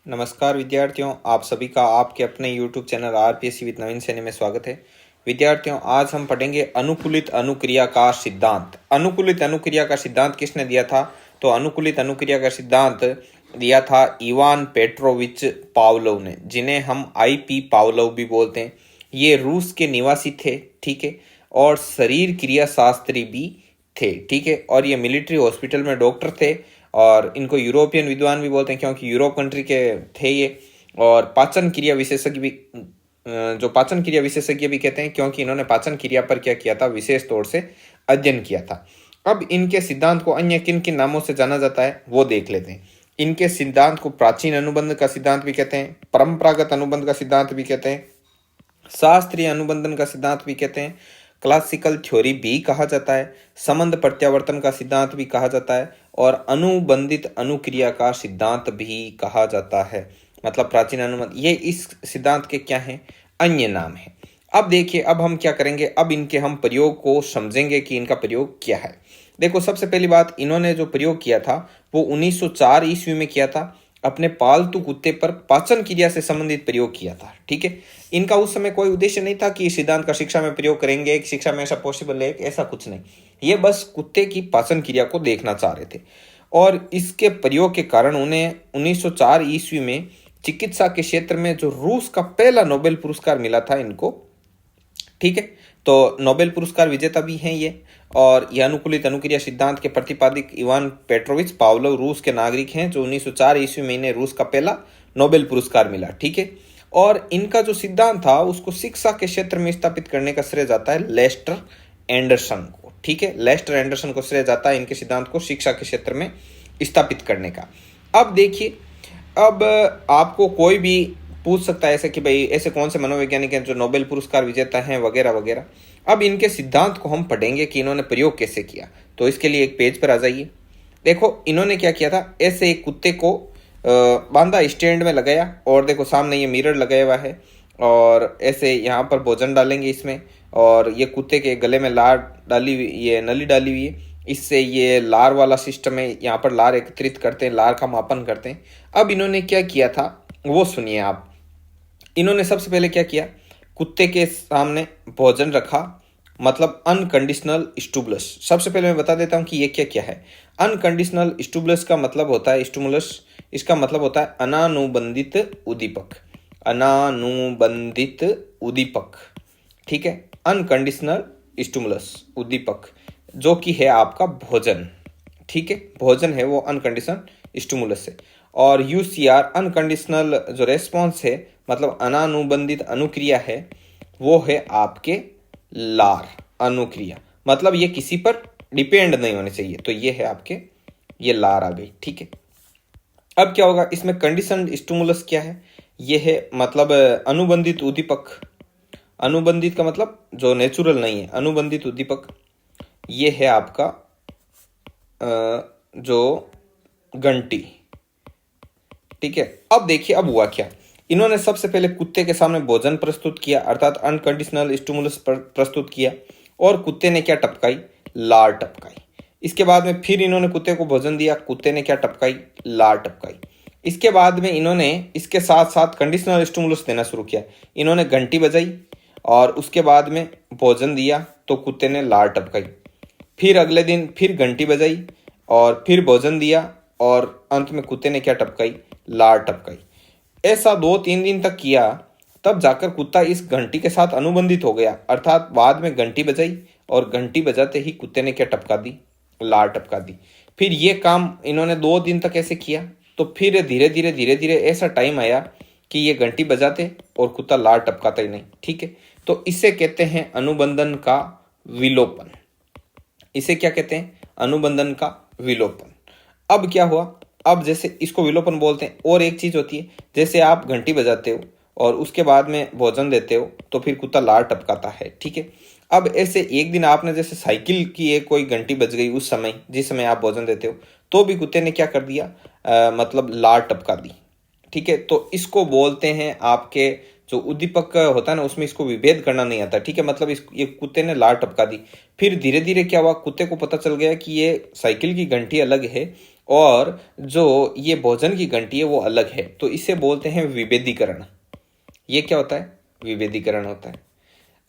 नमस्कार विद्यार्थियों, आप सभी का आपके अपने YouTube चैनल आरपीएससी विद नवीन सैनी में स्वागत है। विद्यार्थियों, आज हम पढ़ेंगे अनुकूलित अनुक्रिया का सिद्धांत। अनुकूलित अनुक्रिया का सिद्धांत किसने दिया था? तो अनुकूलित अनुक्रिया का सिद्धांत दिया था इवान पेट्रोविच पावलोव ने, जिन्हें हम आईपी पावलोव भी बोलते हैं। ये रूस के निवासी थे, ठीक है, और शरीर क्रिया शास्त्री भी थे, ठीक है, और ये मिलिट्री हॉस्पिटल में डॉक्टर थे। और इनको यूरोपियन विद्वान भी बोलते हैं क्योंकि यूरोप कंट्री के थे ये। और पाचन क्रिया विशेषज्ञ भी, जो पाचन क्रिया विशेषज्ञ भी कहते हैं क्योंकि इन्होंने पाचन क्रिया पर क्या किया था, विशेष तौर से अध्ययन किया था। अब इनके सिद्धांत को अन्य किन किन नामों से जाना जाता है वो देख लेते हैं। इनके सिद्धांत को प्राचीन अनुबंध का सिद्धांत भी कहते हैं, परंपरागत अनुबंध का सिद्धांत भी कहते हैं, शास्त्रीय अनुबंधन का सिद्धांत भी कहते हैं, क्लासिकल थ्योरी भी कहा जाता है, संबंध प्रत्यावर्तन का सिद्धांत भी कहा जाता है, और अनुबंधित अनुक्रिया का सिद्धांत भी कहा जाता है। मतलब प्राचीन अनुबंध, ये इस सिद्धांत के क्या हैं, अन्य नाम है। अब देखिए, अब हम क्या करेंगे, अब इनके हम प्रयोग को समझेंगे कि इनका प्रयोग क्या है। देखो, सबसे पहली बात, इन्होंने जो प्रयोग किया था वो 1904 ईस्वी में किया था। अपने पालतू कुत्ते पर पाचन क्रिया से संबंधित प्रयोग किया था, ठीक है। इनका उस समय कोई उद्देश्य नहीं था कि इस सिद्धांत का शिक्षा में प्रयोग करेंगे, शिक्षा में ऐसा पॉसिबल है, ऐसा कुछ नहीं। ये बस कुत्ते की पाचन क्रिया को देखना चाह रहे थे। और इसके प्रयोग के कारण उन्हें 1904 ईस्वी में चिकित्सा के क्षेत्र में जो रूस का पहला नोबेल पुरस्कार मिला था इनको, ठीक है। तो नोबेल पुरस्कार विजेता भी हैं ये। और यह अनुकूलित अनुक्रिया सिद्धांत के प्रतिपादक इवान पेट्रोविच पावलोव रूस के नागरिक हैं, जो 1904 ईस्वी में इन्हें रूस का पहला नोबेल पुरस्कार मिला, ठीक है। और इनका जो सिद्धांत था उसको शिक्षा के क्षेत्र में स्थापित करने का श्रेय जाता है लेस्टर एंडरसन को, ठीक है। लेस्टर एंडरसन को श्रेय जाता है इनके सिद्धांत को शिक्षा के क्षेत्र में स्थापित करने का। अब देखिए, अब आपको कोई भी पूछ सकता है ऐसे कि भाई ऐसे कौन से मनोवैज्ञानिक हैं जो नोबेल पुरस्कार विजेता हैं वगैरह वगैरह। अब इनके सिद्धांत को हम पढ़ेंगे कि इन्होंने प्रयोग कैसे किया। तो इसके लिए एक पेज पर आ जाइए। देखो, इन्होंने क्या किया था, ऐसे एक कुत्ते को बांधा, स्टैंड में लगाया, और देखो सामने ये मिरर लगाया हुआ है, और ऐसे यहाँ पर भोजन डालेंगे इसमें, और ये कुत्ते के गले में लार डाली हुई, ये नली डाली हुई है, इससे ये लार वाला सिस्टम है, यहाँ पर लार एकत्रित करते हैं, लार का मापन करते हैं। अब इन्होंने क्या किया था वो सुनिए आप। इन्होंने सबसे पहले क्या किया, कुत्ते के सामने भोजन रखा, मतलब अनकंडीशनल स्टूमुलस। सबसे पहले मैं बता देता हूं कि ये क्या क्या है। अनकंडीशनल स्टूमुलस का मतलब होता है, स्टूमुलस इसका मतलब होता है अनानुबंधित उद्दीपक। अनानुबंधित उद्दीपक, ठीक है। अनकंडीशनल स्टूमुलस उद्दीपक जो कि है आपका भोजन, ठीक है। भोजन है वो अनकंडीशनल स्टिमुलस है। और यूसीआर अनकंडीशनल जो रेस्पॉन्स है, मतलब अनानुबंधित अनुक्रिया है, वो है आपके लार अनुक्रिया, मतलब ये किसी पर डिपेंड नहीं होने चाहिए। तो ये है आपके, ये लार आ गई, ठीक है। अब क्या होगा, इसमें कंडीशनड स्टिमुलस क्या है, ये है मतलब अनुबंधित उद्दीपक। अनुबंधित का मतलब जो नेचुरल नहीं है, अनुबंधित उद्दीपक ये है आपका जो घंटी, ठीक है। अब देखिए, अब हुआ क्या, इन्होंने सबसे पहले कुत्ते के सामने भोजन प्रस्तुत किया, अर्थात अनकंडीशनल स्टिमुलस प्रस्तुत किया, और कुत्ते ने क्या टपकाई, लार टपकाई। इसके बाद में फिर इन्होंने कुत्ते को भोजन दिया, कुत्ते ने क्या टपकाई, लार टपकाई। इसके बाद में इन्होंने इसके साथ साथ कंडीशनल स्टिमुलस देना शुरू किया। इन्होंने घंटी बजाई और उसके बाद में भोजन दिया तो कुत्ते ने लार टपकाई। फिर अगले दिन फिर घंटी बजाई और फिर भोजन दिया, और अंत में कुत्ते ने क्या टपकाई, लार टपकाई। ऐसा 2-3 दिन तक किया, तब जाकर कुत्ता इस घंटी के साथ अनुबंधित हो गया, अर्थात बाद में घंटी बजाई और घंटी बजाते ही कुत्ते ने क्या टपका दी, लार टपका दी। फिर ये काम इन्होंने 2 दिन तक ऐसे किया, तो फिर धीरे धीरे ऐसा टाइम आया कि ये घंटी बजाते और कुत्ता लार टपकाता ही नहीं, ठीक है। तो इसे कहते हैं अनुबंधन का विलोपन। इसे क्या कहते हैं, अनुबंधन का विलोपन। अब क्या हुआ, अब जैसे इसको विलोपन बोलते हैं। और एक चीज होती है, जैसे आप घंटी बजाते हो और उसके बाद में भोजन देते हो तो फिर कुत्ता लार टपकाता है, ठीक है। अब ऐसे एक दिन आपने जैसे साइकिल की एक कोई घंटी बज गई उस समय, जिस समय आप भोजन देते हो, तो भी कुत्ते ने क्या कर दिया, मतलब लार टपका दी, ठीक है। तो इसको बोलते हैं आपके जो उद्दीपक होता है ना, उसमें इसको विभेद करना नहीं आता, ठीक है। मतलब ये कुत्ते ने लार टपका दी। फिर धीरे धीरे क्या हुआ, कुत्ते को पता चल गया कि ये साइकिल की घंटी अलग है और जो ये भोजन की घंटी है वो अलग है, तो इसे बोलते हैं विभेदीकरण। ये क्या होता है? विभेदीकरण होता है।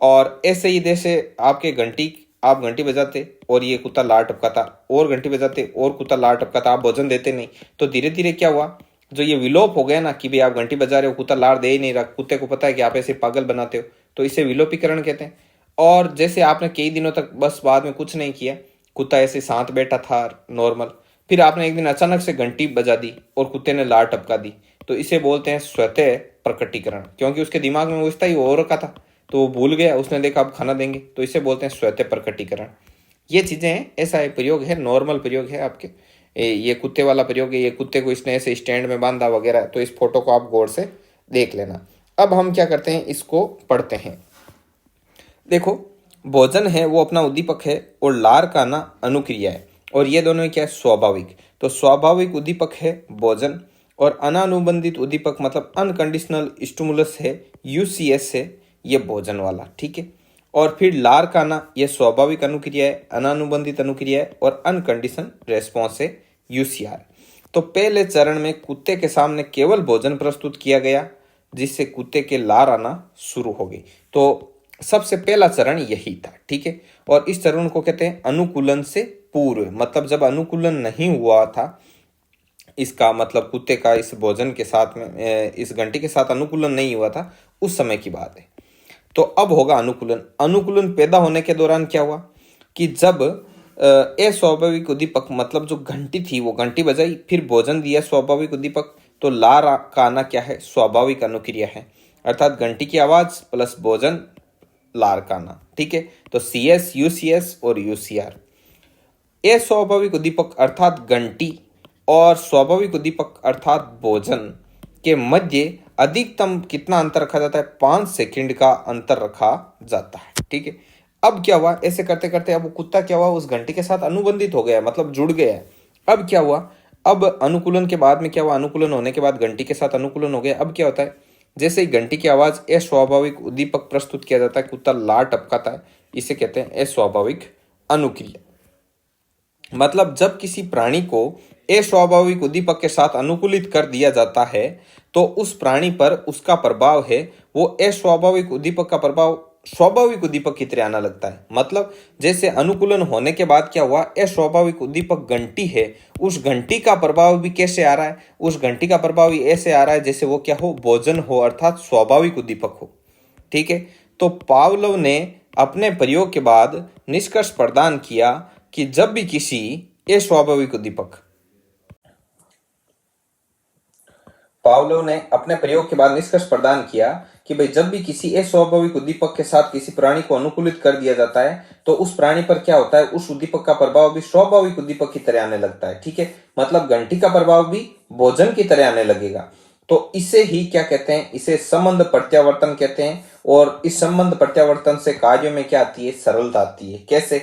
और ऐसे ही जैसे आपके घंटी, आप घंटी बजाते और ये कुत्ता लार टपकाता, और घंटी बजाते और कुत्ता लार टपकाता, आप भोजन देते नहीं, तो धीरे धीरे क्या हुआ, जो ये विलोप हो गया ना कि भाई आप घंटी बजा रहे हो, कुत्ता लार दे ही नहीं रहा, कुत्ते को पता है कि आप ऐसे पागल बनाते हो, तो इसे विलोपीकरण कहते हैं। और जैसे आपने कई दिनों तक बस बाद में कुछ नहीं किया, कुत्ता ऐसे शांत बैठा था नॉर्मल, फिर आपने एक दिन अचानक से घंटी बजा दी और कुत्ते ने लार टपका दी, तो इसे बोलते हैं स्वतः प्रकटीकरण, क्योंकि उसके दिमाग में वो स्थायी हो रखा था, तो वो भूल गया, उसने देखा अब खाना देंगे, तो इसे बोलते हैं स्वतः प्रकटीकरण। ये चीजें हैं, ऐसा प्रयोग है, नॉर्मल प्रयोग है आपके। ये कुत्ते वाला प्रयोग है, ये कुत्ते को इसने ऐसे स्टैंड में बांधा वगैरह, तो इस फोटो को आप गौर से देख लेना। अब हम क्या करते हैं, इसको पढ़ते हैं। देखो, भोजन है वो अपना उद्दीपक है और लार का ना अनुक्रिया है, और ये दोनों क्या है, स्वाभाविक। तो स्वाभाविक उद्दीपक है भोजन, और अनानुबंधित उद्दीपक मतलब अनकंडीशनल स्टिमुलस है, यूसीएस है, ये भोजन वाला, ठीक है। और फिर लार का ना, ये स्वाभाविक अनुक्रिया है, अनानुबंधित अनुक्रिया है, और अनकंडीशन रेस्पॉन्स है, यूसीआर। तो पहले चरण में कुत्ते के सामने केवल भोजन प्रस्तुत किया गया, जिससे कुत्ते के लार आना शुरू हो गई। तो सबसे पहला चरण यही था, ठीक है। और इस चरण को कहते हैं अनुकूलन से पूर्व, मतलब जब अनुकूलन नहीं हुआ था, इसका मतलब कुत्ते का इस भोजन के साथ में, इस घंटी के साथ अनुकूलन नहीं हुआ था, उस समय की बात है। तो अब होगा अनुकूलन। अनुकूलन पैदा होने के दौरान क्या हुआ कि जब अस्वाभाविक उद्दीपक, मतलब जो घंटी थी वो घंटी बजाई, फिर भोजन दिया स्वाभाविक उद्दीपक, तो लार का आना क्या है, स्वाभाविक अनुक्रिया है, अर्थात घंटी की आवाज प्लस भोजन, लार का आना, ठीक है। तो सीएस, यूसीएस और यूसीआर। अस्वाभाविक उद्दीपक अर्थात घंटी और स्वाभाविक उद्दीपक अर्थात भोजन के मध्य अधिकतम कितना अंतर रखा जाता है, 5 सेकंड का अंतर रखा जाता है, ठीक है। अब क्या हुआ, ऐसे करते करते अब कुत्ता क्या हुआ, उस घंटी के साथ अनुबंधित हो गया, मतलब जुड़ गया है। अब क्या हुआ, अब अनुकूलन के बाद में क्या हुआ, अनुकूलन होने के बाद घंटी के साथ अनुकूलन हो गया। अब क्या होता है, जैसे ही घंटी की आवाज अस्वाभाविक उद्दीपक प्रस्तुत किया जाता है, कुत्ता लार टपकाता है, इसे कहते हैं अस्वाभाविक अनुक्रिया। मतलब जब किसी प्राणी को अस्वाभाविक उद्दीपक के साथ अनुकूलित कर दिया जाता है, तो उस प्राणी पर उसका प्रभाव है, वो अस्वाभाविक उद्दीपक का प्रभाव स्वाभाविक उद्दीपक की तरह आना लगता है। मतलब जैसे अनुकूलन होने के बाद क्या हुआ, अस्वाभाविक उद्दीपक घंटी है, उस घंटी का प्रभाव भी कैसे आ रहा है, उस घंटी का प्रभाव भी ऐसे आ रहा है जैसे वो क्या हो, भोजन हो, अर्थात स्वाभाविक उद्दीपक हो, ठीक है। तो पावलोव ने अपने प्रयोग के बाद निष्कर्ष प्रदान किया कि जब भी किसी अस्वाभाविक उद्दीपक, पावलोव ने अपने प्रयोग के बाद निष्कर्ष प्रदान किया कि भाई जब भी किसी अस्वाभाविक उद्दीपक के साथ किसी प्राणी को अनुकूलित कर दिया जाता है, तो उस प्राणी पर क्या होता है, उस उद्दीपक का प्रभाव भी स्वाभाविक उद्दीपक की तरह आने लगता है, ठीक है। मतलब घंटी का प्रभाव भी भोजन की तरह आने लगेगा। तो इसे ही क्या कहते हैं, इसे संबंध प्रत्यावर्तन कहते हैं। और इस संबंध प्रत्यावर्तन से कार्यों में क्या आती है, सरलता आती है। कैसे,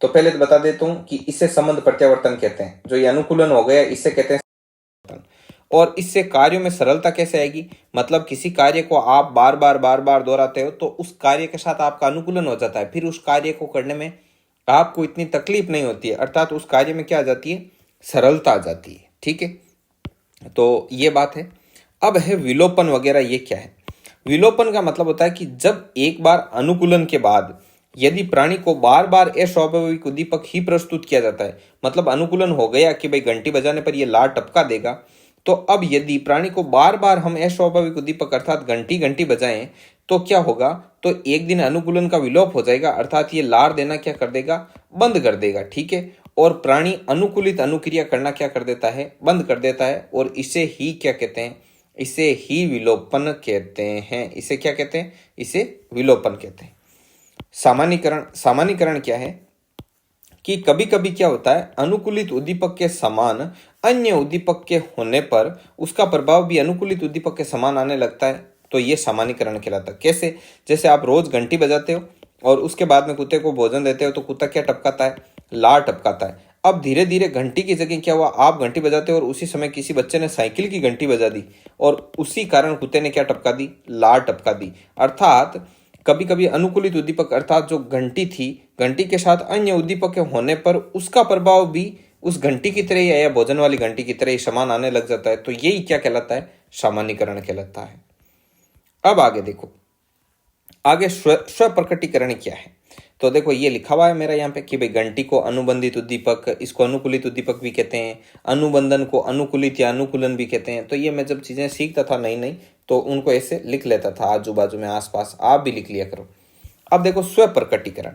तो पहले तो बता देता हूं कि इसे संबंध प्रत्यावर्तन कहते हैं। जो ये अनुकूलन हो गया इसे कहते हैं। और इससे कार्यों में सरलता कैसे आएगी, मतलब किसी कार्य को आप बार बार दोहराते हो, तो उस कार्य के साथ आपका अनुकूलन हो जाता है, फिर उस कार्य को करने में आपको इतनी तकलीफ नहीं होती है, अर्थात उस कार्य में क्या आ जाती है, सरलता आ जाती है, ठीक है। तो ये बात है। अब है विलोपन वगैरह, ये क्या है। विलोपन का मतलब होता है कि जब एक बार अनुकूलन के बाद यदि प्राणी को बार बार अस्वाभाविक उद्दीपक ही प्रस्तुत किया जाता है, मतलब अनुकूलन हो गया कि भाई घंटी बजाने पर यह लार टपका देगा, तो अब यदि प्राणी को बार बार हम अस्वाभाविक उद्दीपक अर्थात घंटी घंटी बजाएं, तो क्या होगा, तो एक दिन अनुकूलन का विलोप हो जाएगा, अर्थात ये लार देना क्या कर देगा, बंद कर देगा, ठीक है। और प्राणी अनुकूलित अनुक्रिया करना क्या कर देता है, बंद कर देता है। और इसे ही क्या कहते हैं, इसे ही विलोपन कहते हैं। इसे क्या कहते हैं, इसे विलोपन कहते हैं। सामान्यीकरण, सामान्यीकरण क्या है कि कभी कभी क्या होता है, अनुकूलित उद्दीपक के समान अन्य उद्दीपक के होने पर उसका प्रभाव भी अनुकूलित उद्दीपक के समान आने लगता है, तो ये सामान्यीकरण कहलाता है। कैसे, जैसे आप रोज घंटी बजाते हो और उसके बाद में कुत्ते को भोजन देते हो, तो कुत्ता क्या टपकाता है, लार टपकाता है। अब धीरे धीरे घंटी की जगह क्या हुआ, आप घंटी बजाते हो और उसी समय किसी बच्चे ने साइकिल की घंटी बजा दी, और उसी कारण कुत्ते ने क्या टपका दी, लार टपका दी। अर्थात कभी कभी अनुकूलित उद्दीपक अर्थात जो घंटी थी, घंटी के साथ अन्य उद्दीपक के होने पर उसका प्रभाव भी उस घंटी की तरह या भोजन वाली घंटी की तरह ही समान आने लग जाता है, तो यही क्या कहलाता है? सामान्यीकरण कहलाता है। अब आगे देखो, आगे स्व प्रकटीकरण क्या है? तो देखो ये लिखा हुआ है मेरा यहाँ पे कि भाई घंटी को अनुबंधित उद्दीपक, इसको अनुकूलित उद्दीपक भी कहते हैं, अनुबंधन को अनुकूलित या अनुकूलन भी कहते हैं। तो ये मैं जब चीजें सीखता था नई नई तो उनको ऐसे लिख लेता था आजू बाजू में आसपास, आप भी लिख लिया करो। अब देखो स्व प्रकटीकरण,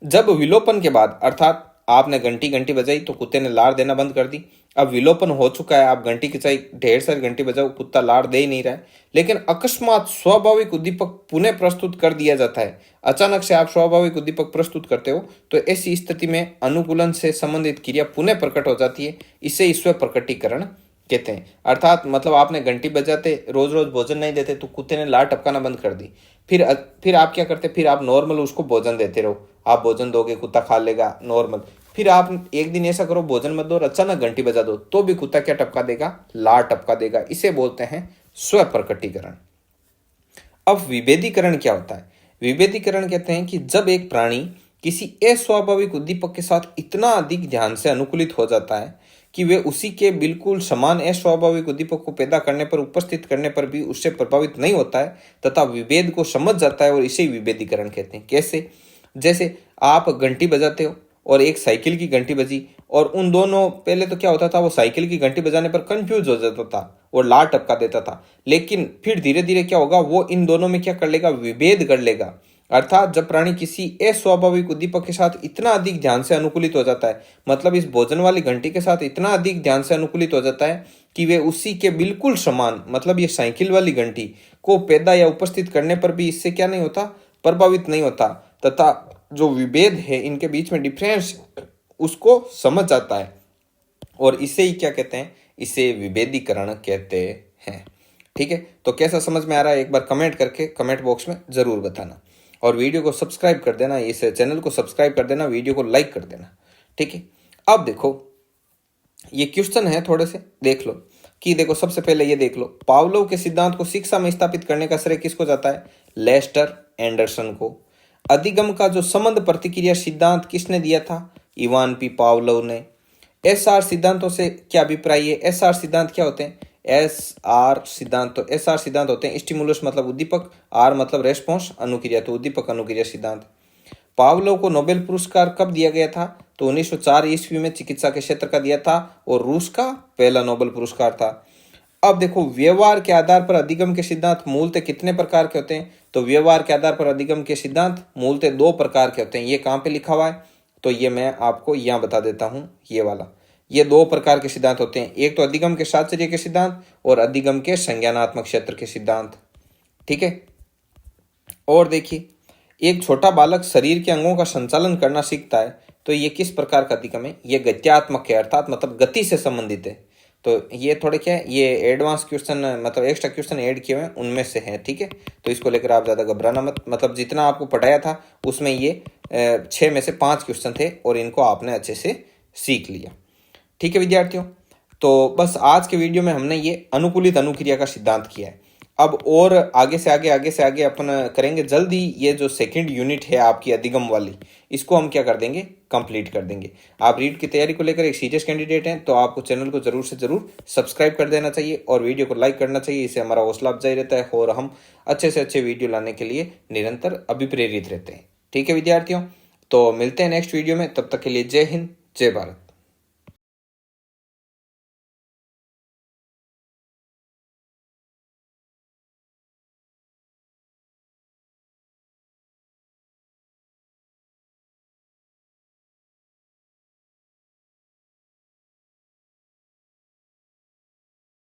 जब विलोपन के बाद, अर्थात आपने घंटी घंटी बजाई तो कुत्ते ने लार देना बंद कर दी, अब विलोपन हो चुका है, आप घंटी की चाहे ढेर सारी घंटी बजाओ, कुत्ता लार दे ही नहीं रहा है, लेकिन अकस्मात स्वाभाविक उद्दीपक पुनः प्रस्तुत कर दिया जाता है, अचानक से आप स्वाभाविक उद्दीपक प्रस्तुत करते हो, तो ऐसी स्थिति में अनुकूलन से संबंधित क्रिया पुनः प्रकट हो जाती है, इसे स्व प्रकटीकरण कहते हैं। अर्थात मतलब आपने घंटी बजाते, रोज रोज भोजन नहीं देते तो कुत्ते ने लार टपकाना बंद कर दी, फिर आप क्या करते, फिर आप नॉर्मल उसको भोजन देते रहो, आप भोजन दोगे कुत्ता खा लेगा नॉर्मल, फिर आप एक दिन ऐसा करो भोजन मत दो और अचानक घंटी बजा दो, तो भी कुत्ता क्या टपका देगा? लार टपका देगा। इसे बोलते हैं स्व प्रकटीकरण। अब विभेदीकरण क्या होता है? विभेदीकरण कहते हैं कि जब एक प्राणी किसी अस्वाभाविक उद्दीपक के साथ इतना अधिक ध्यान से अनुकूलित हो जाता है कि वे उसी के बिल्कुल समान अस्वाभाविक उद्दीपक को पैदा करने पर, उपस्थित करने पर भी उससे प्रभावित नहीं होता है तथा विभेद को समझ जाता है, और इसे विभेदीकरण कहते हैं। कैसे? जैसे आप घंटी बजाते हो और एक साइकिल की घंटी बजी, और उन दोनों, पहले तो क्या होता था, वो साइकिल की घंटी बजाने पर कंफ्यूज हो जाता था और लार टपका देता था, लेकिन फिर धीरे धीरे क्या होगा, वो इन दोनों में क्या कर लेगा? विभेद कर लेगा। अर्थात जब प्राणी किसी अस्वाभाविक उद्दीपक के साथ इतना अधिक ध्यान से अनुकूलित हो जाता है, मतलब इस भोजन वाली घंटी के साथ इतना अधिक ध्यान से अनुकूलित हो जाता है कि वे उसी के बिल्कुल समान, मतलब ये साइकिल वाली घंटी को पैदा या उपस्थित करने पर भी इससे क्या नहीं होता? प्रभावित नहीं होता, तथा जो विभेद है इनके बीच में डिफरेंस उसको समझ जाता है, और इसे ही क्या कहते हैं? इसे विभेदीकरण कहते हैं। ठीक है, तो कैसा समझ में आ रहा है एक बार कमेंट करके कमेंट बॉक्स में जरूर बताना, और वीडियो को सब्सक्राइब कर देना, इस चैनल को सब्सक्राइब कर देना, वीडियो को लाइक कर देना। ठीक है, अब देखो ये क्वेश्चन है, थोड़े से देख लो कि देखो सबसे पहले ये देख लो, पावलोव के सिद्धांत को शिक्षा में स्थापित करने का श्रेय किसको जाता है? लेस्टर एंडरसन को। अधिगम का जो संबंध प्रतिक्रिया सिद्धांत किसने दिया था? इवान पी पावलोव ने। एसआर सिद्धांतों से क्या अभिप्राय है? एसआर सिद्धांत क्या होते हैं? एसआर सिद्धांत होते हैं स्टिमुलस मतलब उद्दीपक, आर मतलब रेस्पॉन्स, अनुक्रिया तो उद्दीपक अनुक्रिया सिद्धांत। पावलोव को नोबेल पुरस्कार कब दिया गया था? तो 1904 ईस्वी में चिकित्सा के क्षेत्र का दिया था, और रूस का पहला नोबेल पुरस्कार था। अब देखो व्यवहार के आधार पर अधिगम के सिद्धांत मूलतः कितने प्रकार के होते हैं? तो व्यवहार के आधार पर अधिगम के सिद्धांत मूलतः 2 प्रकार के होते हैं। ये कहाँ पे लिखा हुआ है? तो ये मैं आपको यहाँ बता देता हूँ, ये वाला, ये 2 प्रकार के सिद्धांत होते हैं, एक तो अधिगम के साहचर्य के सिद्धांत और अधिगम के संज्ञानात्मक क्षेत्र के सिद्धांत। ठीक है, और देखिए एक छोटा बालक शरीर के अंगों का संचालन करना सीखता है, तो ये किस प्रकार का अधिगम है? ये गत्यात्मक है, अर्थात मतलब गति से संबंधित है। तो ये थोड़े क्या है, ये एडवांस क्वेश्चन, मतलब एक्स्ट्रा क्वेश्चन ऐड किए हुए हैं उनमें से हैं। ठीक है, तो इसको लेकर आप ज़्यादा घबराना मत, मतलब जितना आपको पढ़ाया था उसमें ये 6 में से 5 क्वेश्चन थे और इनको आपने अच्छे से सीख लिया। ठीक है विद्यार्थियों, तो बस आज के वीडियो में हमने ये अनुकूलित अनुक्रिया का सिद्धांत किया है। अब और आगे से आगे अपन करेंगे जल्दी, ये जो सेकंड यूनिट है आपकी अधिगम वाली, इसको हम क्या कर देंगे? कंप्लीट कर देंगे। आप रीट की तैयारी को लेकर एक सीरियस कैंडिडेट हैं तो आपको चैनल को जरूर से जरूर सब्सक्राइब कर देना चाहिए और वीडियो को लाइक करना चाहिए, इससे हमारा हौसला अफजाई रहता है और हम अच्छे से अच्छे वीडियो लाने के लिए निरंतर अभिप्रेरित रहते हैं। ठीक है विद्यार्थियों, तो मिलते हैं नेक्स्ट वीडियो में, तब तक के लिए जय हिंद, जय भारत।